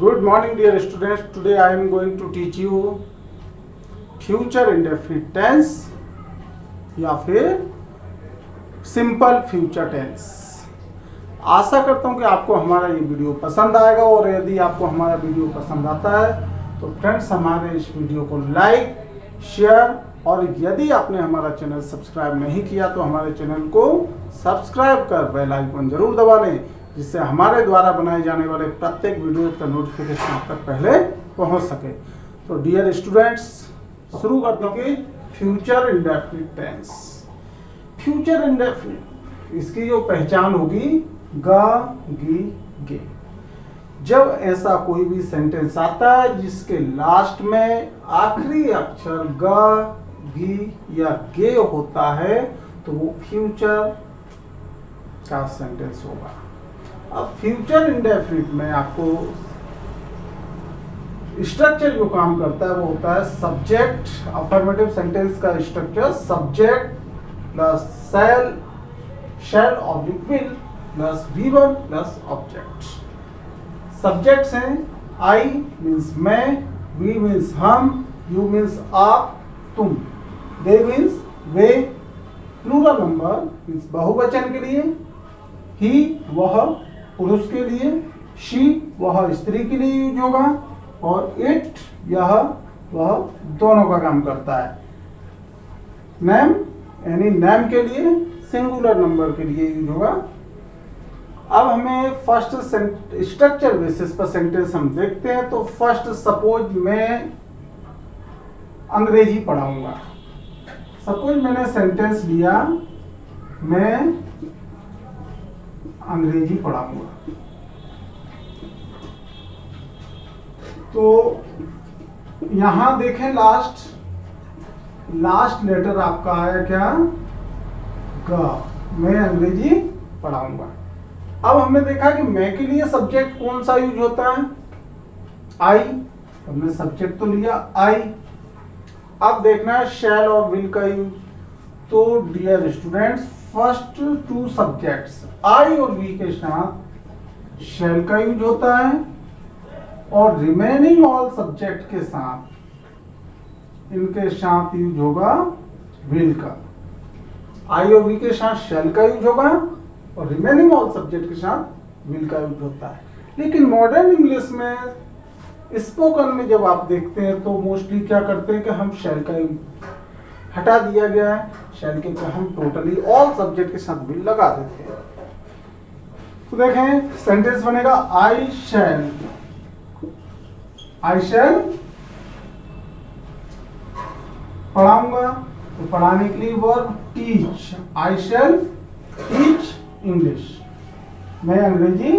Good morning dear students. Today I am going to teach you future indefinite tense या फिर simple future tense. आशा करता हूँ कि आपको हमारा ये वीडियो पसंद आएगा और यदि आपको हमारा वीडियो पसंद आता है तो फ्रेंड्स हमारे इस वीडियो को लाइक शेयर और यदि आपने हमारा चैनल सब्सक्राइब नहीं किया तो हमारे चैनल को सब्सक्राइब कर बेल आइकन जरूर दबा लें, जिससे हमारे द्वारा बनाए जाने वाले प्रत्येक वीडियो का नोटिफिकेशन आप तक पहले पहुंच सके। तो डियर स्टूडेंट्स शुरू करते हैं कि future indefinite tense. Future indefinite इसकी जो पहचान होगी गा गी गे। जब ऐसा कोई भी सेंटेंस आता है जिसके लास्ट में आखिरी अक्षर गा गी या गे होता है तो वो फ्यूचर का सेंटेंस होगा। अब फ्यूचर इंडेफिनिट में आपको स्ट्रक्चर जो काम करता है वो होता है सब्जेक्ट। अफर्मेटिव सेंटेंस का structure subject plus shall oblique will plus V1 plus object. Subjects हैं आई मीन्स मैं, वी मीन्स हम, यू मीन्स आप तुम, दे मीन्स वे, प्लूरल नंबर मीन्स बहुवचन के लिए, ही वह पुरुष के लिए, शी वह स्त्री के लिए यूज होगा और इट यह वह दोनों का काम करता है। नेम यानी नेम के लिए सिंगुलर नंबर के लिए यूज होगा। अब हमें फर्स्ट स्ट्रक्चर बेसिस पर सेंटेंस हम देखते हैं। तो फर्स्ट सपोज मैं अंग्रेजी पढ़ाऊंगा। सपोज मैंने सेंटेंस लिया मैं अंग्रेजी पढ़ाऊंगा। तो यहां देखें लास्ट लेटर आपका आया क्या? ग। मैं अंग्रेजी पढ़ाऊंगा। अब हमने देखा कि मैं के लिए सब्जेक्ट कौन सा यूज होता है? आई। हमने सब्जेक्ट तो लिया आई। अब देखना है शैल और विल का यूज। तो dear students first two subjects I और वी के साथ शैल का यूज होता है और रिमेनिंग ऑल सब्जेक्ट के साथ इनके साथ यूज होगा विल का। आई और वी के साथ शैल का यूज होगा और रिमेनिंग ऑल सब्जेक्ट के साथ विल का यूज होता है। लेकिन मॉडर्न इंग्लिश में स्पोकन में जब आप देखते हैं तो मोस्टली क्या करते हैं कि हम शैल का यूज हटा दिया गया है, शैल के तो हम टोटली ऑल सब्जेक्ट के साथ विल लगा देते हैं। तो देखें सेंटेंस बनेगा आई शैल पढ़ाऊंगा। तो पढ़ाने के लिए वर्ब टीच। आई शैल टीच इंग्लिश। मैं अंग्रेजी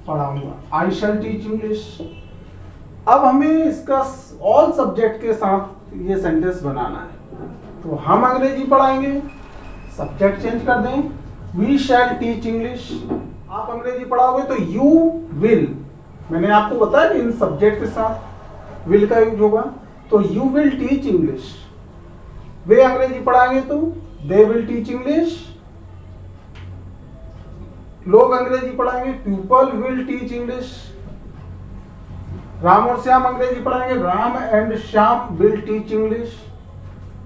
पढ़ाऊंगा। आई शैल टीच इंग्लिश। अब हमें इसका ऑल सब्जेक्ट के साथ ये सेंटेंस बनाना है। तो हम अंग्रेजी पढ़ाएंगे, सब्जेक्ट चेंज कर दें, वी शैल टीच इंग्लिश। आप अंग्रेजी पढ़ाओगे तो यू विल। मैंने आपको बताया कि इन सब्जेक्ट के साथ विल का यूज होगा। तो यू विल टीच इंग्लिश। वे अंग्रेजी पढ़ाएंगे तो दे विल टीच इंग्लिश। लोग अंग्रेजी पढ़ाएंगे, people will teach English. Ram और श्याम अंग्रेजी पढ़ाएंगे, Ram and Shyam will teach English.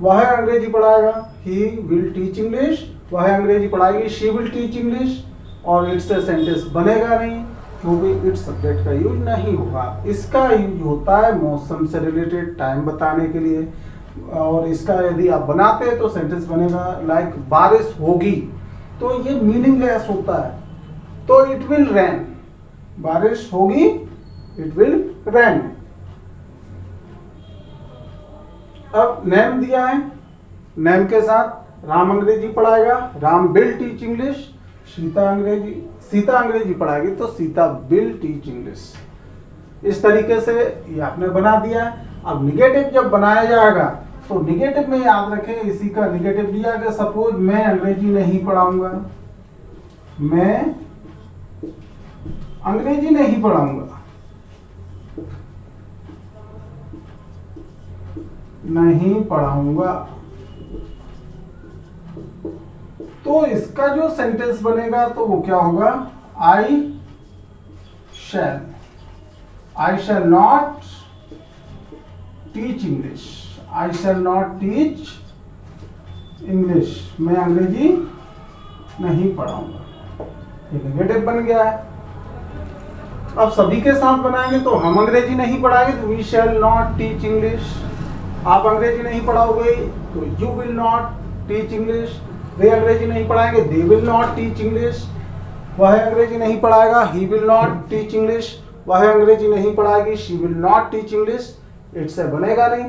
वह अंग्रेजी पढ़ाएगा, ही विल टीच इंग्लिश। वह अंग्रेजी पढ़ाएगी, शी विल टीच इंग्लिश। और इट से सेंटेंस बनेगा नहीं क्योंकि इट सब्जेक्ट का यूज नहीं होगा। इसका यूज होता है मौसम से रिलेटेड टाइम बताने के लिए। और इसका यदि आप बनाते हैं तो सेंटेंस बनेगा लाइक बारिश होगी। तो ये मीनिंगलेस होता है। तो इट विल रेन। बारिश होगी, इट विल रेन। अब नेम दिया है, नेम के साथ राम अंग्रेजी पढ़ाएगा, Ram will teach English. Sita अंग्रेजी पढ़ाएगी तो सीता विल टीच इंग्लिश। इस तरीके से ये आपने बना दिया। अब निगेटिव जब बनाया जाएगा तो निगेटिव में याद रखें, इसी का निगेटिव दिया कि सपोज मैं अंग्रेजी नहीं पढ़ाऊंगा, मैं अंग्रेजी नहीं पढ़ाऊंगा, नहीं पढ़ाऊंगा। तो इसका जो सेंटेंस बनेगा तो वो क्या होगा? I shall. I shall not teach English, I shall not teach English, मैं अंग्रेजी नहीं पढ़ाऊंगा। ये नेगेटिव बन गया है। अब सभी के साथ बनाएंगे तो हम अंग्रेजी नहीं पढ़ाएंगे तो we shall not teach English, आप अंग्रेजी नहीं पढ़ाओगे तो you will not teach English, वे अंग्रेजी नहीं पढ़ाएंगे they will not teach English, वह अंग्रेजी नहीं पढ़ाएगा he will not teach English, वह अंग्रेजी नहीं पढ़ाएगी she will not teach English. It से बनेगा नहीं।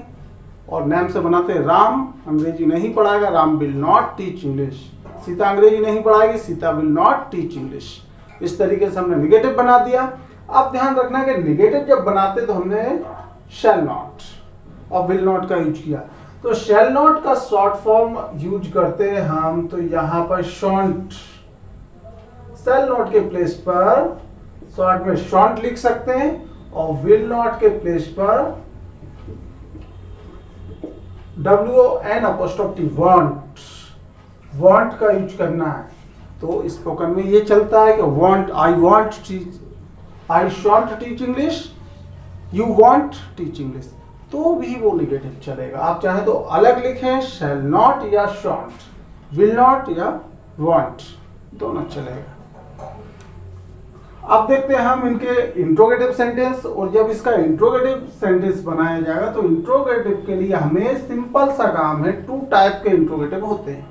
और नेम से बनाते हैं राम अंग्रेजी नहीं पढ़ाएगा, Ram will not teach English, Sita अंग्रेजी नहीं पढ़ाएगी, Sita will not teach English. इस तरीके से हमने निगेटिव बना दिया। अब ध्यान रखना कि निगेटिव जब बनाते तो हमने शैल नॉट और विल नॉट का यूज किया। तो शैल नॉट का शॉर्ट फॉर्म यूज करते हैं हम, तो यहां पर शॉन्ट, शैल नॉट के प्लेस पर शॉर्ट में शॉन्ट लिख सकते हैं और विल नॉट के प्लेस पर WON वांट का यूज करना है। तो स्पोकन में ये चलता है कि won't, I won't teach, I shan't teach English, you won't teach English, तो भी वो निगेटिव चलेगा। आप चाहे तो अलग लिखें, शैल नॉट या शॉन्ट, विल नॉट या वांट, दोनों चलेगा। अब देखते हैं हम इनके इंट्रोगेटिव सेंटेंस। और जब इसका इंट्रोगेटिव सेंटेंस बनाया जाएगा तो इंट्रोगेटिव के लिए हमें सिंपल सा काम है। 2 टाइप के इंट्रोगेटिव होते हैं,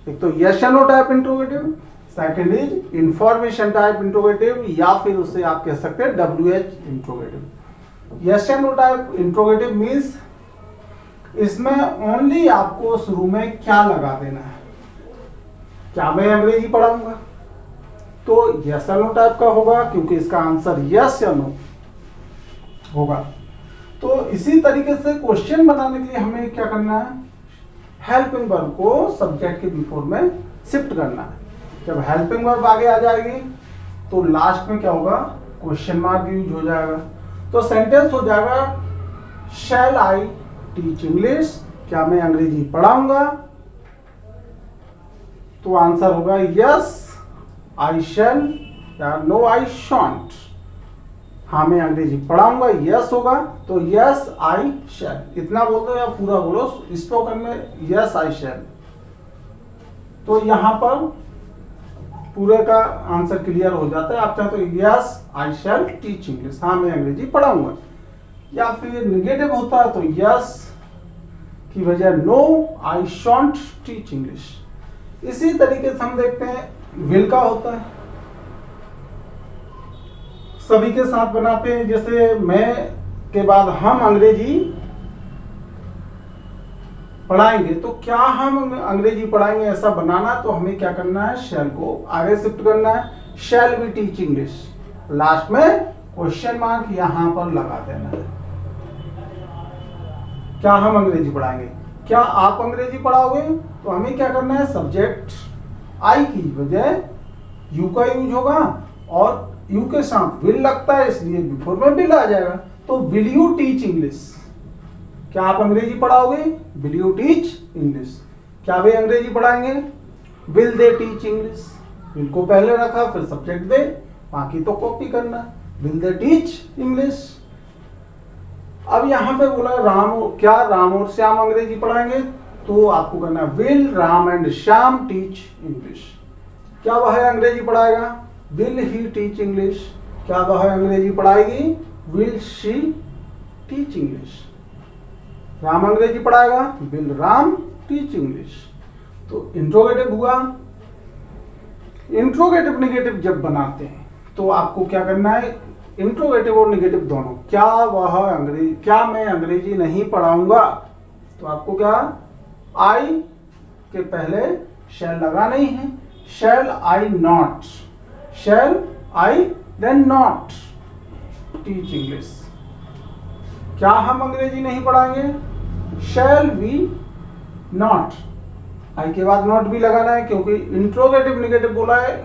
एक तो यस या no type interrogative, second is information type interrogative, या फिर उसे आप कह सकते हैं WH इंट्रोगेटिव। यस या नो टाइप इंट्रोगेटिव मीन्स इसमें ओनली आपको शुरू में क्या लगा देना है, क्या मैं अंग्रेजी पढ़ाऊंगा, तो यस या नो टाइप का होगा क्योंकि इसका आंसर यस या नो होगा। तो इसी तरीके से क्वेश्चन बनाने के लिए हमें क्या करना है, हेल्पिंग वर्ब को सब्जेक्ट के बिफोर में शिफ्ट करना है। जब हेल्पिंग वर्ब आगे आ जाएगी तो लास्ट में क्या होगा, क्वेश्चन मार्क यूज हो जाएगा। तो सेंटेंस हो जाएगा शैल आई टीच इंग्लिश, क्या मैं अंग्रेजी पढ़ाऊंगा, तो आंसर होगा यस आई शैल या नो आई शॉन्ट, हाँ मैं अंग्रेजी पढ़ाऊंगा यस होगा तो यस आई शैल, इतना बोल दो या पूरा बोलो, स्पोकन में यस आई शैल। तो यहां पर पूरे का आंसर क्लियर हो जाता है। आप चाहे तो yes I shall teach English, हाँ मैं अंग्रेजी पढ़ाऊंगा, या फिर निगेटिव होता है तो यस की वजह नो आई शॉन्ट टीच इंग्लिश। इसी तरीके से हम देखते हैं विल का होता है, सभी के साथ बनाते हैं। जैसे मैं के बाद हम अंग्रेजी पढ़ाएंगे, तो क्या हम अंग्रेजी पढ़ाएंगे ऐसा बनाना, तो हमें क्या करना है, शैल को आगे शिफ्ट करना है, shall we teach English, last में क्वेश्चन मार्क यहां पर लगा देना है। क्या हम अंग्रेजी पढ़ाएंगे, क्या आप अंग्रेजी पढ़ाओगे, तो हमें क्या करना है, सब्जेक्ट आई की बजाय यू का यूज होगा और यू के साथ विल लगता है इसलिए बिफोर में विल आ जाएगा। तो विल यू टीच इंग्लिश, क्या आप अंग्रेजी पढ़ाओगे, विल यू टीच इंग्लिश, क्या वे अंग्रेजी पढ़ाएंगे, will they teach English, will को पहले रखा फिर सब्जेक्ट दे, बाकी तो कॉपी करना, विल दे टीच इंग्लिश। अब यहां पे बोला क्या राम और श्याम अंग्रेजी पढ़ाएंगे, तो आपको करना है will Ram and Shyam teach English, क्या वह अंग्रेजी पढ़ाएगा, विल ही टीच इंग्लिश, क्या वह अंग्रेजी पढ़ाएगी, will she teach English, Ram अंग्रेजी पढ़ाएगा, विल राम टीच इंग्लिश। तो इंट्रोगेटिव हुआ। इंट्रोगेटिव निगेटिव जब बनाते हैं तो आपको क्या करना है, इंट्रोगेटिव और निगेटिव दोनों, क्या मैं अंग्रेजी नहीं पढ़ाऊंगा, तो आपको क्या आई के पहले शैल लगाना ही है, shall I not, shall I then not teach English, क्या हम अंग्रेजी नहीं पढ़ाएंगे, शैल वी नॉट, आई के बाद नॉट भी लगाना है क्योंकि इंट्रोगेटिव निगेटिव बोला है,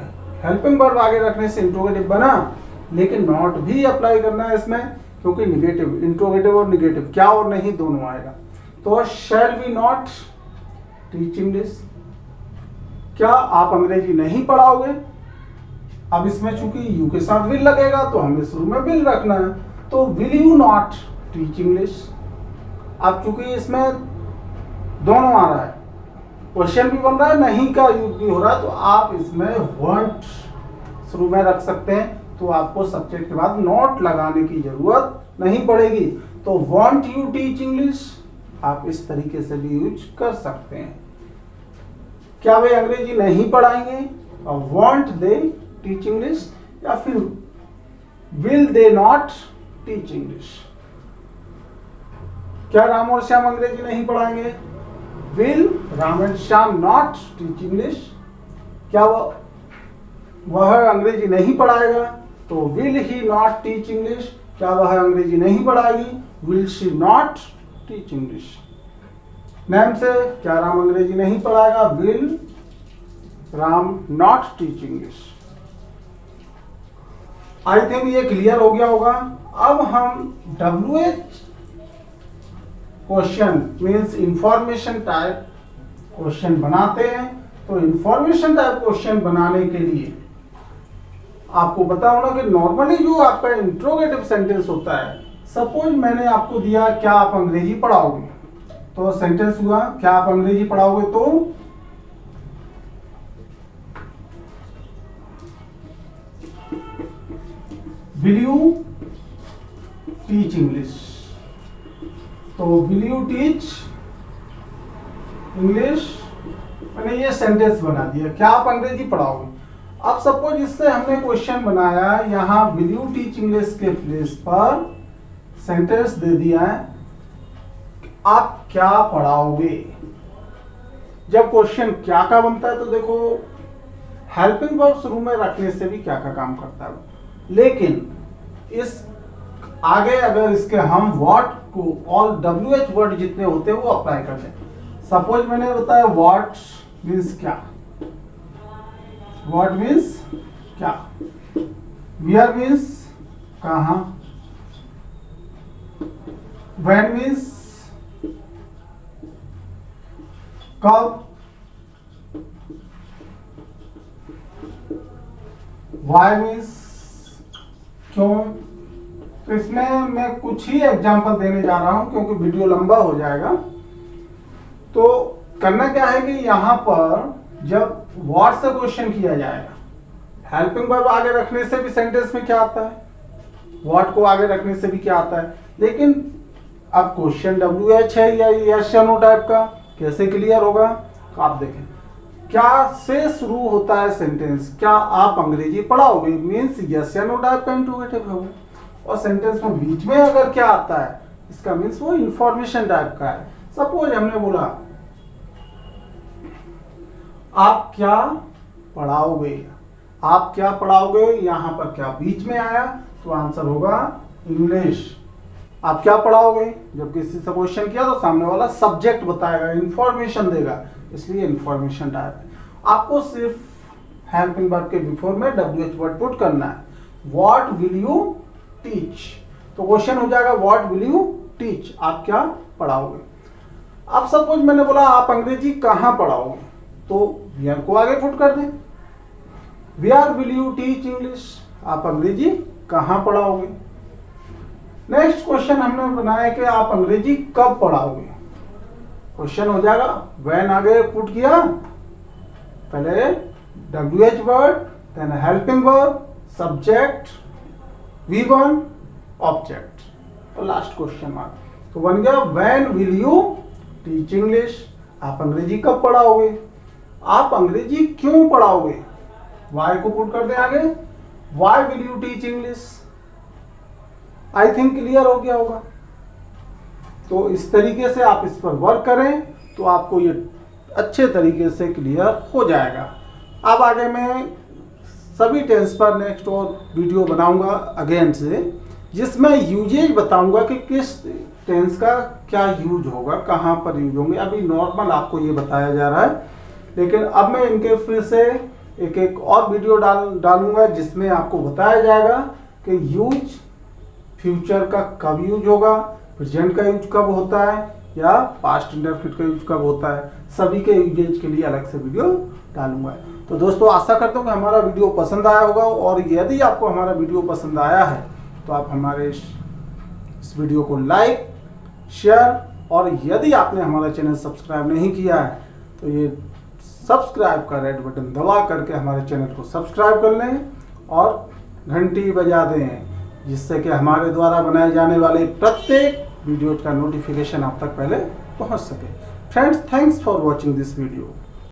हेल्पिंग वर्ब आगे रखने से इंट्रोगेटिव बना, लेकिन नॉट भी अप्लाई करना है इसमें क्योंकि निगेटिव, इंट्रोगेटिव और निगेटिव क्या और नहीं दोनों आएगा। तो shall we not teach English, क्या आप अंग्रेजी नहीं पढ़ाओगे, अब इसमें चूंकि यू के साथ विल लगेगा तो हमें शुरू में विल रखना है, तो will you not teach English. अब चूंकि इसमें दोनों आ रहा है, क्वेश्चन भी बन रहा है, नहीं का यूज भी हो रहा है, तो आप इसमें वॉन्ट शुरू में रख सकते हैं, तो आपको सब्जेक्ट के बाद नॉट लगाने की जरूरत नहीं पड़ेगी। तो वॉन्ट यू टीच इंग्लिश आप इस तरीके से भी यूज कर सकते हैं। क्या वे अंग्रेजी नहीं पढ़ाएंगे, और वॉन्ट दे टीच इंग्लिश, या फिर will they not teach English. क्या राम और श्याम अंग्रेजी नहीं पढ़ाएंगे, will Ram and Shyam not teach English. क्या वह अंग्रेजी नहीं पढ़ाएगा, तो will he not teach English. क्या वह अंग्रेजी नहीं पढ़ाएगी, will she not teach English. Name से, क्या राम अंग्रेजी नहीं पढ़ाएगा, will Ram not teach English. I think ये क्लियर हो गया होगा। अब हम WH question means information type question बनाते हैं। तो इंफॉर्मेशन टाइप क्वेश्चन बनाने के लिए आपको पता होना कि नॉर्मली जो आपका इंट्रोगेटिव सेंटेंस होता है, सपोज मैंने आपको दिया क्या आप अंग्रेजी पढ़ाओगे, तो सेंटेंस हुआ क्या आप अंग्रेजी पढ़ाओगे, तो विल यू टीच इंग्लिश। तो विल यू टीच इंग्लिश, मैंने ये सेंटेंस बना दिया, क्या आप अंग्रेजी पढ़ाओगे। अब सपोज इससे हमने क्वेश्चन बनाया, यहां विल यू टीच इंग्लिश के प्लेस पर सेंटेंस दे दिया है आप क्या पढ़ाओगे। जब क्वेश्चन क्या का बनता है, तो देखो हेल्पिंग वर्ब शुरू में रखने से भी क्या का काम करता है, लेकिन इस आगे अगर इसके हम व्हाट को ऑल WH वर्ड जितने होते हैं वो अप्लाई करते हैं। सपोज मैंने बताया व्हाट मीन्स क्या, व्हाट मीन्स क्या, वेयर मीन्स कहां, व्हेन मीन्स कब, व्हाई मीन्स क्यों। तो इसमें मैं कुछ ही एग्जांपल देने जा रहा हूं क्योंकि वीडियो लंबा हो जाएगा। तो करना क्या है कि यहां पर जब व्हाट से क्वेश्चन किया जाएगा, हेल्पिंग वर्ब आगे रखने से भी सेंटेंस में क्या आता है, व्हाट को आगे रखने से भी क्या आता है, लेकिन अब क्वेश्चन WH है या यस या नो टाइप का, कैसे क्लियर होगा। तो आप देखें क्या से शुरू होता है सेंटेंस, क्या आप अंग्रेजी पढ़ाओगे मीन्स यस या नो टाइप का इंट्रोगेटिव है, और सेंटेंस में बीच में अगर क्या आता है इसका मीन्स वो इंफॉर्मेशन टाइप का है। सपोज हमने बोला आप क्या पढ़ाओगे, आप क्या पढ़ाओगे, यहां पर क्या बीच में आया, तो आंसर होगा इंग्लिश। आप क्या पढ़ाओगे, जब किसी से क्वेश्चन किया तो सामने वाला सब्जेक्ट बताएगा, इंफॉर्मेशन देगा, इसलिए इंफॉर्मेशन टाइप है। आपको सिर्फ हेल्पिंग वर्ब के बिफोर में WH वर्ड पुट करना है। व्हाट विल यू टीच, तो क्वेश्चन हो जाएगा व्हाट विल यू टीच, आप क्या पढ़ाओगे। अब सपोज मैंने बोला आप अंग्रेजी कहां पढ़ाओगे, तो वेयर को आगे पुट कर दें, where will you teach English, आप अंग्रेजी कहां पढ़ाओगे। नेक्स्ट क्वेश्चन हमने बनाया कि आप अंग्रेजी कब पढ़ाओगे, क्वेश्चन हो जाएगा व्हेन आगे पुट किया, पहले WH word, then helping verb, subject, V1 object, और लास्ट क्वेश्चन मार्क, तो बन गया when will you teach English, आप अंग्रेजी कब पढ़ाओगे। आप अंग्रेजी क्यों पढ़ाओगे, वाई को पुट कर दे आगे, why will you teach English. I think clear हो गया होगा। तो इस तरीके से आप इस पर वर्क करें तो आपको ये अच्छे तरीके से क्लियर हो जाएगा। अब आगे मैं सभी टेंस पर नेक्स्ट और वीडियो बनाऊंगा अगेन से, जिसमें यूजेज बताऊंगा कि किस टेंस का क्या यूज होगा, कहाँ पर यूज होंगे। अभी नॉर्मल आपको ये बताया जा रहा है, लेकिन अब मैं इनके फिर से एक एक और वीडियो डालूंगा जिसमें आपको बताया जाएगा कि यूज फ्यूचर का कब यूज होगा, प्रेजेंट का यूज कब होता है, या पास्ट इंडेफिनिट का यूज कब होता है। सभी के यूजेज के लिए अलग से वीडियो डालूंगा। तो दोस्तों आशा करता हूँ कि हमारा वीडियो पसंद आया होगा, और यदि आपको हमारा वीडियो पसंद आया है तो आप हमारे इस वीडियो को लाइक, शेयर और यदि आपने हमारा चैनल सब्सक्राइब नहीं किया है तो ये सब्सक्राइब का रेड बटन दबा करके हमारे चैनल को सब्सक्राइब कर लें और घंटी बजा दें, जिससे कि हमारे द्वारा बनाए जाने वाले प्रत्येक वीडियो का नोटिफिकेशन आप तक पहले पहुंच सके। Friends, thanks for watching this video.